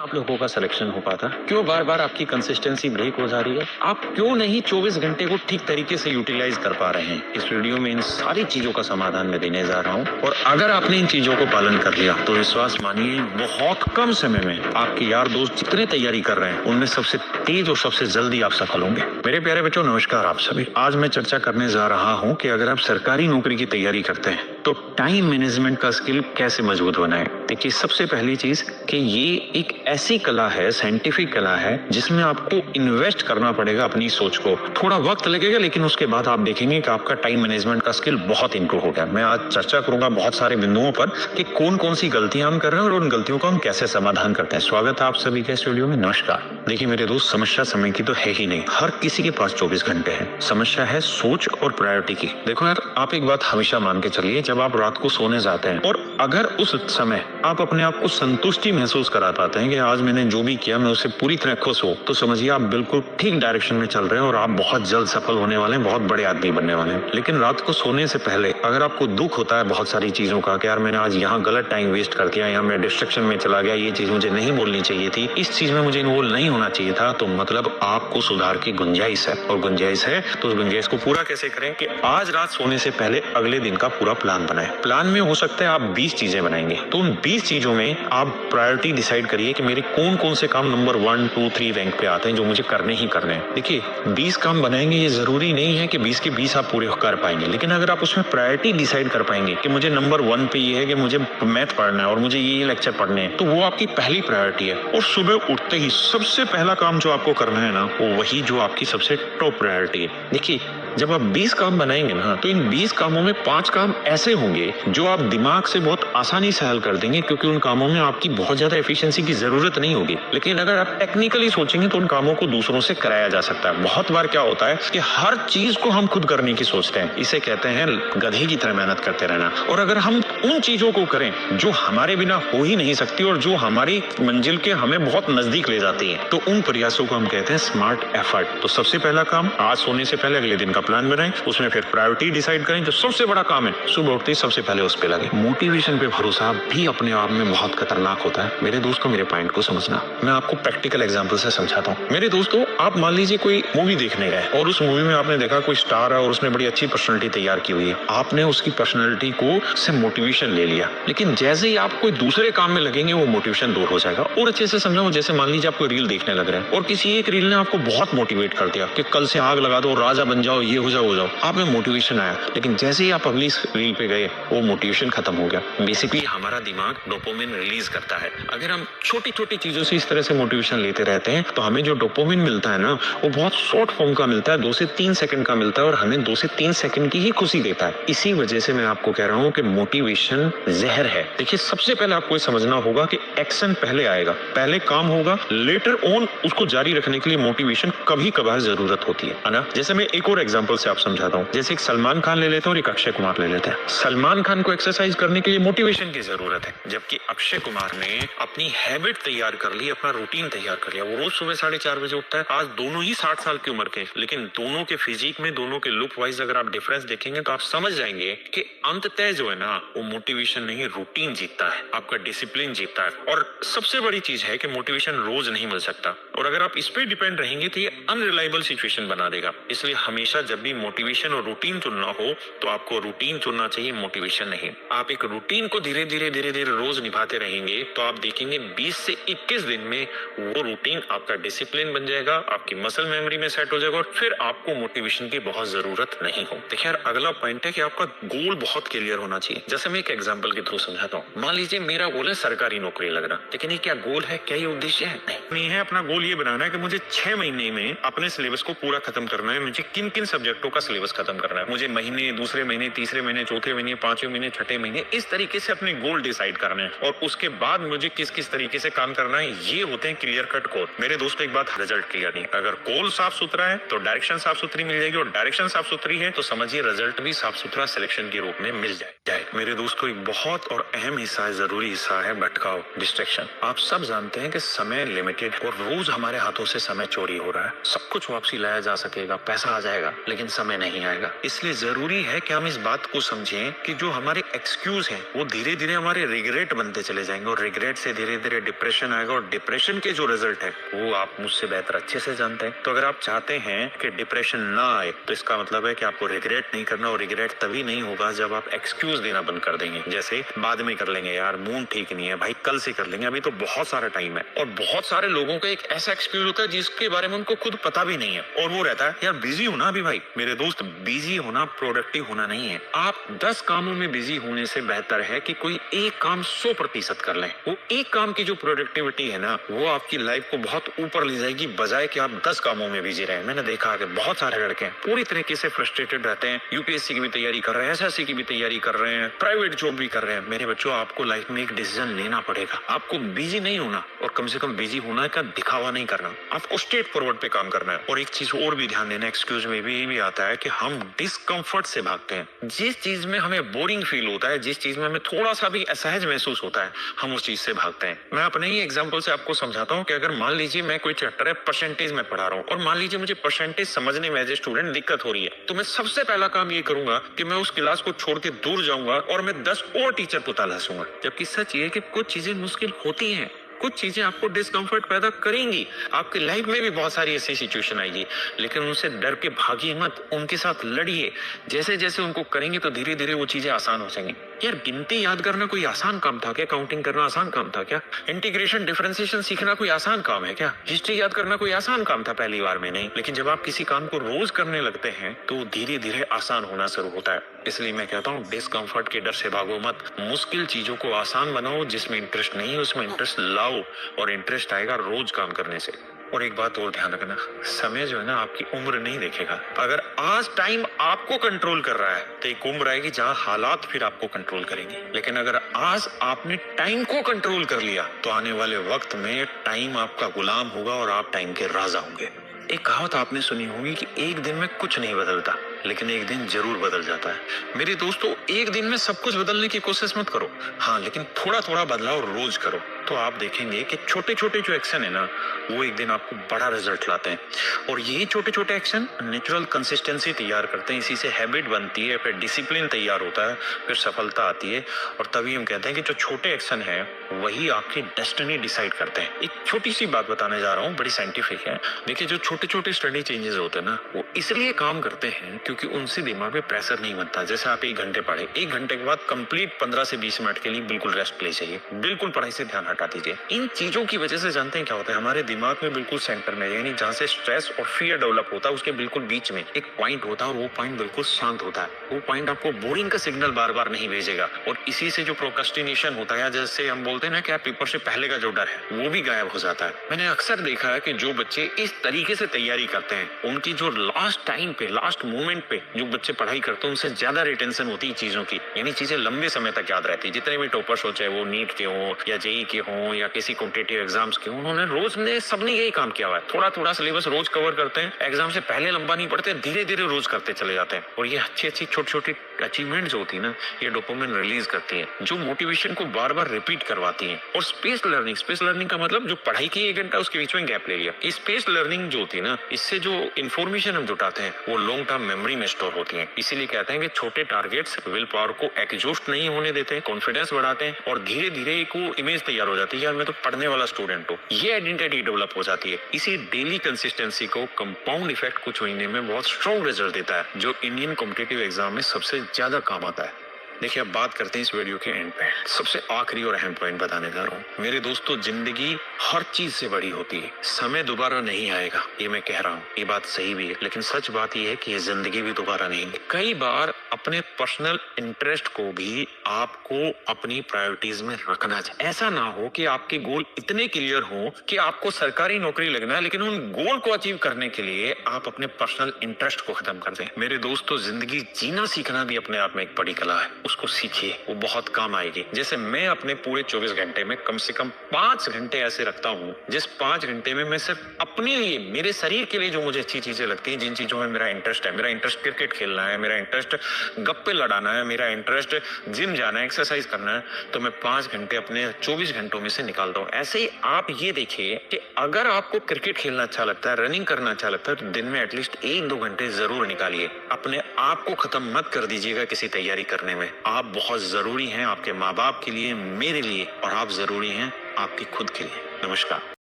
आप लोगों का सिलेक्शन हो पाता? क्यों बार बार आपकी कंसिस्टेंसी ब्रेक हो जा रही है? आप क्यों नहीं 24 घंटे को ठीक तरीके से यूटिलाइज कर पा रहे हैं? इस वीडियो में इन सारी चीजों का समाधान मैं देने जा रहा हूं, और अगर आपने इन चीजों को पालन कर लिया तो विश्वास मानिए बहुत कम समय में आपके यार दोस्त जितने तैयारी कर रहे हैं उनमें सबसे तेज और सबसे जल्दी आप सफल होंगे। मेरे प्यारे बच्चों, नमस्कार आप सभी। आज मैं चर्चा करने जा रहा हूँ कि अगर आप सरकारी नौकरी की तैयारी करते हैं तो टाइम मैनेजमेंट का स्किल कैसे मजबूत बनाएं। देखिए, सबसे पहली चीज कि ये एक ऐसी कला है, साइंटिफिक कला है, जिसमें आपको इन्वेस्ट करना पड़ेगा अपनी सोच को। थोड़ा वक्त लगेगा, लेकिन उसके बाद आप देखेंगे कि आपका टाइम मैनेजमेंट का स्किल बहुत इंप्रूव हो गया। मैं आज चर्चा करूंगा बहुत सारे बिंदुओं पर कि कौन कौन सी गलतियां हम कर रहे हैं और उन गलतियों का हम कैसे समाधान करते हैं। स्वागत है आप सभी के इस वीडियो में। नमस्कार। देखिए मेरे दोस्त, समस्या समय की तो है ही नहीं। हर किसी के पास 24 घंटे है। समस्या है सोच और प्रायोरिटी की। देखो यार, आप एक बात हमेशा मान के चलिए, जब आप रात को सोने जाते हैं और अगर उस समय आप अपने आप को संतुष्टि महसूस करा पाते हैं कि आज मैंने जो भी किया मैं उससे पूरी तरह खुश हूँ, तो समझिए आप बिल्कुल ठीक डायरेक्शन में चल रहे हैं और आप बहुत जल्द सफल होने वाले हैं, बहुत बड़े आदमी बनने वाले हैं। लेकिन रात को सोने से पहले अगर आपको दुख होता है बहुत सारी चीजों का कि यार मैंने आज यहाँ गलत टाइम वेस्ट कर दिया, यहाँ मैं डिस्ट्रक्शन में चला गया, ये चीज मुझे नहीं बोलनी चाहिए थी, इस चीज में मुझे इन्वॉल्व नहीं होना चाहिए था, तो मतलब आपको सुधार की गुंजाइश है। और गुंजाइश है तो उस गुंजाइश को पूरा कैसे करें कि आज रात सोने से पहले अगले दिन का पूरा प्लान बनाएं। प्लान में हो सकता है आप 20 चीजें बनाएंगे, तो उन 20 चीजों में आप प्रायोरिटी डिसाइड करिए कि मेरे कौन कौन से काम नंबर 1, 2, 3 रैंक पे आते हैं जो मुझे करने ही करने हैं। देखिए, 20 काम बनाएंगे, ये जरूरी नहीं है कि 20 के 20 आप पूरे कर पाएंगे, लेकिन अगर आप उसमें प्रायोरिटी डिसाइड कर पाएंगे कि मुझे नंबर 1 पे ये है कि मुझे मैथ पढ़ना है और मुझे ये लेक्चर पढ़ने हैं, तो वो आपकी पहली प्रायोरिटी है। और सुबह उठते ही सबसे पहला काम जो आपको करना है ना, वो वही जो आपकी सबसे टॉप प्रायोरिटी है। देखिए, जब आप 20 काम बनाएंगे ना, तो इन 20 कामों में 5 काम ऐसे होंगे जो आप दिमाग से बहुत आसानी से हल कर देंगे, क्योंकि उन कामों में आपकी बहुत ज्यादा एफिशिएंसी की जरूरत नहीं होगी। लेकिन अगर आप टेक्निकली सोचेंगे तो उन कामों को दूसरों से कराया जा सकता है। बहुत बार क्या होता है कि हर चीज को हम खुद करने की सोचते हैं, इसे कहते हैं गधे की तरह मेहनत करते रहना। और अगर हम उन चीजों को करें जो हमारे बिना हो ही नहीं सकती और जो हमारी मंजिल के हमें बहुत नजदीक ले जाती है, तो उन प्रयासों को हम कहते हैं स्मार्ट एफर्ट। तो सबसे पहला काम, आज सोने से पहले अगले दिन का प्लान बनाएं, उसमें फिर प्रायोरिटी डिसाइड करें। जो सबसे बड़ा काम है, सुबह उठते ही सबसे पहले उस पे लगे। मोटिवेशन पे भरोसा भी अपने आप में बहुत खतरनाक होता है। मेरे दोस्तों, मेरे पॉइंट को समझना, मैं आपको प्रैक्टिकल एग्जांपल से समझाता हूँ। मेरे दोस्तों, आप मान लीजिए कोई मूवी देखने गए और उस मूवी में आपने देखा कोई स्टार है और उसने बड़ी अच्छी पर्सनैलिटी तैयार की हुई है। आपने उसकी पर्सनैलिटी को से मोटिवेशन ले लिया, लेकिन जैसे ही आप कोई दूसरे काम में लगेंगे वो मोटिवेशन दूर हो जाएगा। और अच्छे से समझाओ, जैसे मान लीजिए आप कोई रील देखने लग रहे हैं और किसी एक रील ने आपको बहुत मोटिवेट कर दिया कि कल से आग लगा दो, राजा बन जाओ, ये हो जाओ, हो जाओ। आप में मोटिवेशन आया, लेकिन जैसे ही आप अगली रील पे गए वो मोटिवेशन खत्म हो गया। बेसिकली हमारा दिमाग डोपामिन रिलीज करता है। अगर हम छोटी छोटी चीजों से इस तरह से मोटिवेशन लेते रहते हैं तो हमें जो डोपामिन मिलता है ना, वो बहुत शॉर्ट फॉर्म का मिलता है, 2 से 3 सेकंड का मिलता है, और हमें 2 से 3 सेकंड की ही खुशी देता है। इसी वजह से मैं आपको कह रहा हूँ कि मोटिवेशन जहर है। देखिए, सबसे पहले आपको समझना होगा कि एक्शन पहले आएगा, पहले काम होगा, लेटर ऑन उसको जारी रखने के लिए मोटिवेशन कभी कभार जरूरत होती है ना। जैसे मैं एक और एग्जांपल से आप समझाता हूँ। जैसे एक सलमान खान ले लेते हैं और एक अक्षय कुमार ले लेते हैं। सलमान खान को एक्सरसाइज करने के लिए मोटिवेशन की जरूरत है, जबकि अक्षय कुमार ने अपनी हैबिट तैयार कर ली, अपना रूटीन तैयार कर लिया। वो रोज सुबह 4:30 बजे उठता है। आज दोनों ही 60 साल की उम्र के, लेकिन दोनों के फिजिक में, दोनों के लुक वाइज अगर आप डिफरेंस देखेंगे तो आप समझ जाएंगे कि अंततः जो है ना, वो मोटिवेशन नहीं, रूटीन जीतता है, आपका डिसिप्लिन जीतता है। और सबसे बड़ी चीज है कि मोटिवेशन रोज नहीं मिल सकता, और अगर आप इस पे डिपेंड रहेंगे तो ये अनरिलायबल सिचुएशन बना देगा। इसलिए हमेशा जब भी मोटिवेशन और रूटीन चुनना हो तो आपको रूटीन चुनना चाहिए, मोटिवेशन नहीं। आप एक रूटीन को धीरे धीरे रोज निभाते रहेंगे तो आप देखेंगे 20 से 21 दिन में वो रूटीन आपका डिसिप्लिन बन जाएगा, आपकी मसल मेमोरी में सेट हो जाएगा, और फिर आपको मोटिवेशन की बहुत जरूरत नहीं हो। देखिए यार, अगला पॉइंट है कि आपका गोल बहुत क्लियर होना चाहिए। जैसे मैं एक एग्जांपल के थ्रू समझाता हूँ। मान लीजिए मेरा गोल है सरकारी नौकरी लगना, लेकिन ये क्या गोल है, क्या ये उद्देश्य है? नहीं है। अपना गोल ये बनाना है कि मुझे 6 महीने में अपने सिलेबस को पूरा खत्म करना है। मुझे किन किन सब्जेक्टों का सिलेबस खत्म करना है, मुझे महीने, दूसरे महीने, तीसरे महीने, चौथे महीने, 5वें महीने, 6ठे महीने, इस तरीके से अपने गोल डिसाइड करना है। और उसके बाद मुझे किस किस तरीके से काम करना है, ये होते हैं क्लियर कट गोल। मेरे दोस्तों, एक बात रिजल्ट क्लियर नहीं, अगर गोल साफ सुथरा है तो डायरेक्शन साफ सुथरी मिल जाएगी, और डायरेक्शन साफ सुथरी है तो समझिए रिजल्ट भी साफ सुथरा सिलेक्शन के रूप में मिल जाए। मेरे दोस्तों, एक बहुत और अहम हिस्सा है, जरूरी हिस्सा है भटकाव, डिस्ट्रैक्शन। आप सब जानते हैं कि समय लिमिटेड और रोज हमारे हाथों से समय चोरी हो रहा है। सब कुछ वापसी लाया जा सकेगा, पैसा आ जाएगा, लेकिन समय नहीं आएगा। इसलिए जरूरी है कि हम इस बात को समझें कि जो हमारे एक्सक्यूज हैं वो धीरे धीरे हमारे रिग्रेट बनते चले जाएंगे और रिग्रेट से धीरे धीरे डिप्रेशन आएगा और डिप्रेशन के जो रिजल्ट है वो आप मुझसे बेहतर अच्छे से जानते हैं। तो अगर आप चाहते हैं कि डिप्रेशन ना आए तो इसका मतलब है कि आपको रिग्रेट नहीं करना, और रिग्रेट तभी नहीं होगा जब आप एक्सक्यूज देना बंद कर देंगे, जैसे बाद में कर लेंगे, यार मूड ठीक नहीं है भाई, कल से कर लेंगे, अभी तो बहुत सारा टाइम है। और बहुत सारे लोगों का एक ऐसा एक्सक्यूज होता है जिसके बारे में उनको खुद पता भी नहीं है और वो रहता है यार बिजी हूं ना अभी। भाई मेरे दोस्त, बिजी होना प्रोडक्टिव होना नहीं है। आप 10 कामों में बिजी होने से बेहतर है कि कोई एक काम 100% कर लें। वो एक काम की जो प्रोडक्टिविटी है ना वो आपकी लाइफ को बहुत ऊपर ले जाएगी, बजाय कि आप 10 कामों में बिजी रहे। मैंने देखा कि बहुत सारे लड़के पूरी तरीके से फ्रस्ट्रेटेड रहते हैं, यूपीएससी की भी तैयारी कर रहे हैं, एसएससी की भी तैयारी कर रहे हैं, प्राइवेट जॉब भी कर रहे हैं। मेरे बच्चों, आपको लाइफ में एक डिसीजन लेना पड़ेगा। आपको बिजी नहीं होना, और कम से कम बिजी होना का दिखावा नहीं करना, आपको स्ट्रेट फॉरवर्ड पे काम करना है। और एक चीज और भी ध्यान देना, एक्सक्यूज में भी आता है कि हम डिस्कम्फर्ट से भागते हैं। जिस चीज में हमें बोरिंग फील होता है, जिस चीज में हमें थोड़ा सा भी असहज महसूस होता है, हम उस चीज से भागते हैं। मैं अपने ही एग्जांपल से आपको समझाता हूँ कि अगर मान लीजिए मैं कोई चैप्टर है परसेंटेज में पढ़ा रहा हूँ और मान लीजिए मुझे परसेंटेज समझने में एज ए स्टूडेंट दिक्कत हो रही है, तो मैं सबसे पहला काम ये करूंगा कि मैं उस क्लास को छोड़ के दूर जाऊंगा और मैं 10 और टीचर को तलाशूंगा। जबकि सच ये है कि कुछ चीजें मुश्किल होती हैं, कुछ चीजें आपको डिस्कम्फर्ट पैदा करेंगी। आपकी लाइफ में भी बहुत सारी ऐसी सिचुएशन आएगी, लेकिन उनसे डर के भागिए मत, उनके साथ लड़िए। जैसे जैसे उनको करेंगे तो धीरे धीरे वो चीजें आसान हो जाएंगी। यार गिनती याद करना कोई आसान काम था क्या? काउंटिंग करना आसान काम था क्या? इंटीग्रेशन डिफरेंशिएशन सीखना कोई आसान काम है क्या? हिस्ट्री याद करना कोई आसान काम था पहली बार में? नहीं। लेकिन जब आप किसी काम को रोज करने लगते हैं तो धीरे धीरे आसान होना शुरू होता है। इसलिए मैं कहता हूँ डिस्कम्फर्ट के डर से भागो मत, मुश्किल चीजों को आसान बनाओ। जिसमें इंटरेस्ट नहीं है उसमें इंटरेस्ट लाओ, और इंटरेस्ट आएगा रोज काम करने से। और एक बात और ध्यान रखना, समय जो है ना आपकी उम्र नहीं देखेगा। अगर आज टाइम आपको कंट्रोल कर रहा है तो एक उम्र आएगी जहां हालात फिर आपको कंट्रोल करेंगे। लेकिन अगर आज आपने टाइम को कंट्रोल कर लिया तो आने वाले वक्त में टाइम आपका गुलाम होगा और आप टाइम के राजा होंगे। एक कहावत आपने सुनी होगी कि एक दिन में कुछ नहीं बदलता, लेकिन एक दिन जरूर बदल जाता है। मेरे दोस्तों, एक दिन में सब कुछ बदलने की कोशिश मत करो, हाँ, लेकिन थोड़ा थोड़ा बदलाव रोज करो। तो आप देखेंगे कि छोटे छोटे जो एक्शन है ना वो एक दिन आपको बड़ा रिजल्ट लाते हैं। और यही छोटे छोटे एक्शन नेचुरल कंसिस्टेंसी तैयार करते हैं। इसी से हैबिट बनती है, फिर डिसिप्लिन तैयार होता है, फिर सफलता आती है। और तभी हम कहते हैं कि जो छोटे एक्शन है वही आपकी डेस्टिनी डिसाइड करते हैं। एक छोटी सी बात बताने जा रहा हूँ, बड़ी साइंटिफिक है। देखिए, जो छोटे छोटे स्टडी चेंजेस होते हैं ना वो इसलिए काम करते हैं क्योंकि उनसे दिमाग में प्रेशर नहीं बनता। जैसे आप 1 घंटे पढ़े, 1 घंटे के बाद कंप्लीट 15 से 20 मिनट के लिए बिल्कुल रेस्ट ले चाहिए, बिल्कुल पढ़ाई से ध्यान हटा दीजिए। इन चीजों की वजह से जानते हैं क्या होता है, हमारे दिमाग में बिल्कुल सेंटर में, यानी जहाँ से स्ट्रेस और फियर डेवलप होता है उसके बिल्कुल बीच में एक पॉइंट होता है, और वो पॉइंट बिल्कुल शांत होता है। वो पॉइंट आपको बोरिंग का सिग्नल बार बार नहीं भेजेगा, और इसी से जो प्रोक्रेस्टिनेशन होता है, जैसे हम बोलते हैं ना कि पेपर से पहले का जो डर है वो भी गायब हो जाता है। मैंने अक्सर देखा है कि जो बच्चे इस तरीके से तैयारी करते हैं उनकी जो लास्ट टाइम पे, लास्ट मोमेंट पे जो बच्चे पढ़ाई करते हैं उनसे ज्यादा रिटेंशन होती है चीजों की, यानी चीजें लंबे समय तक याद रहती है। जितने भी टॉपर्स हो, चाहे वो नीट के हो या जेई के हो या किसी कॉम्पिटिटिव एग्जाम्स के, उन्होंने रोज ने सबने यही काम किया हुआ है। थोड़ा थोड़ा सिलेबस रोज कवर करते हैं, एग्जाम से पहले लंबा नहीं पढ़ते, धीरे धीरे रोज करते चले जाते हैं। और ये अच्छी अच्छी छोटी छोटी अचीवमेंट जो होती है ना, ये डोपामिन रिलीज करती है, जो मोटिवेशन को बार बार रिपीट करवाती है। और स्पेस लर्निंग का मतलब जो पढ़ाई की 1 घंटा उसके बीच में गैप ले लिया, स्पेस लर्निंग जो होती है ना, इससे जो इन्फॉर्मेशन हम जुटाते हैं वो लॉन्ग टर्म मेमोरी में स्टोर होती है। इसीलिए कहते हैं कि छोटे टारगेट्स विल पावर को एग्जॉस्ट नहीं होने देते हैं, कॉन्फिडेंस बढ़ाते हैं, और धीरे धीरे एक वो इमेज तैयार हो जाती है, यार मैं तो पढ़ने वाला स्टूडेंट हूँ। ये आइडेंटिटी डेवलप हो जाती है। इसी डेली कंसिस्टेंसी को कंपाउंड इफेक्ट कुछ महीने में बहुत स्ट्रॉन्ग रिजल्ट देता है, जो इंडियन कॉम्पिटिटिव एग्जाम में सबसे ज्यादा काम आता है। देखिए, अब बात करते हैं इस वीडियो के एंड पे। सबसे आखिरी और अहम पॉइंट बताने जा रहा हूँ। मेरे दोस्तों, जिंदगी हर चीज से बड़ी होती है। समय दोबारा नहीं आएगा, ये मैं कह रहा हूँ, ये बात सही भी है, लेकिन सच बात ये है कि ये जिंदगी भी दोबारा नहीं है। कई बार अपने पर्सनल इंटरेस्ट को भी आपको अपनी प्रायोरिटीज में रखना चाहिए। ऐसा ना हो कि आपके गोल इतने क्लियर हो कि आपको सरकारी नौकरी लगना है, लेकिन उन गोल को अचीव करने के लिए आप अपने पर्सनल इंटरेस्ट को खत्म कर दें। मेरे दोस्तों, जिंदगी जीना सीखना भी अपने आप में एक बड़ी कला है। उसको सीखिए, वो बहुत काम आएगी। जैसे मैं अपने पूरे 24 घंटे में कम से कम 5 घंटे ऐसे रखता हूँ, जिस 5 घंटे में मैं सिर्फ अपने लिए, मेरे शरीर के लिए जो मुझे अच्छी चीजें लगती हैं, जिन चीजों में मेरा इंटरेस्ट है, मेरा इंटरेस्ट क्रिकेट खेलना है, मेरा इंटरेस्ट गप्पे लड़ाना है, मेरा इंटरेस्ट जिम जाना है, एक्सरसाइज करना है, तो मैं 5 घंटे अपने 24 घंटों में से निकालता हूँ। ऐसे ही आप ये देखिए कि अगर आपको क्रिकेट खेलना अच्छा लगता है, रनिंग करना अच्छा लगता है, तो दिन में एटलीस्ट 1-2 घंटे जरूर निकालिए। अपने आप को खत्म मत कर दीजिएगा किसी तैयारी करने में। आप बहुत जरूरी हैं आपके माँ बाप के लिए, मेरे लिए, और आप जरूरी हैं आपकी खुद के लिए। नमस्कार।